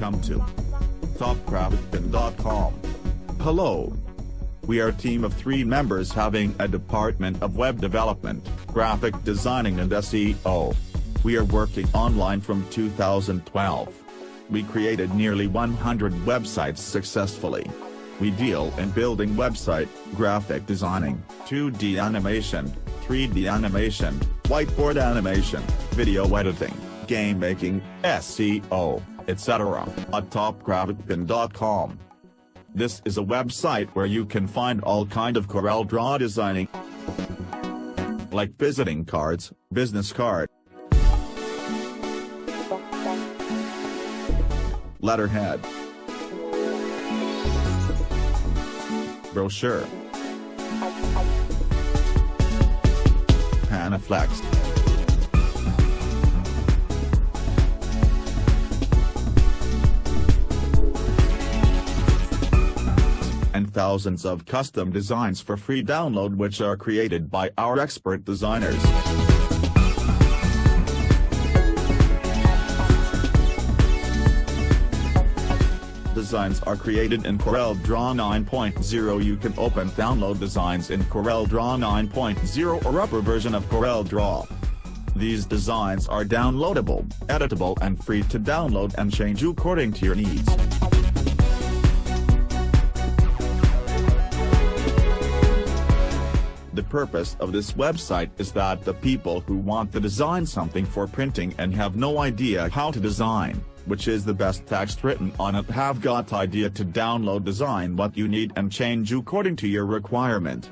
Welcome to topgraphicpin.com. Hello. We are a team of 3 members having a department of web development, graphic designing and SEO. We are working online from 2012. We created nearly 100 websites successfully. We deal in building website, graphic designing, 2D animation, 3D animation, whiteboard animation, video editing, game making, SEO, etc. at topgraphicpin.com. This is a website where you can find all kind of Corel Draw designing, like visiting cards, business card, letterhead, brochure, Panaflex, and thousands of custom designs for free download which are created by our expert designers. Designs are created in Corel Draw 9.0. You can open download designs in Corel Draw 9.0 or upper version of Corel Draw. These designs are downloadable, editable and free to download and change according to your needs. The purpose of this website is that the people who want to design something for printing and have no idea how to design, which is the best text written on it, have got idea to download design what you need and change according to your requirement.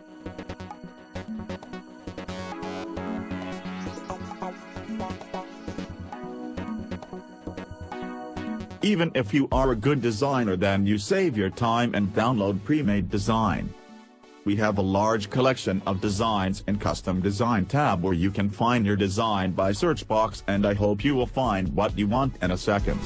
Even if you are a good designer, then you save your time and download pre-made design. We have a large collection of designs in Custom Design tab where you can find your design by search box, and I hope you will find what you want in a second.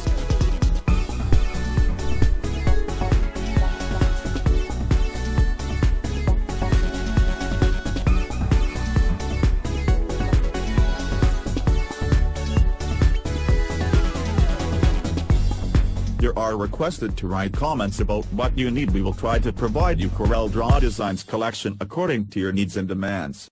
You are requested to write comments about what you need. We will try to provide you Corel Draw Designs collection according to your needs and demands.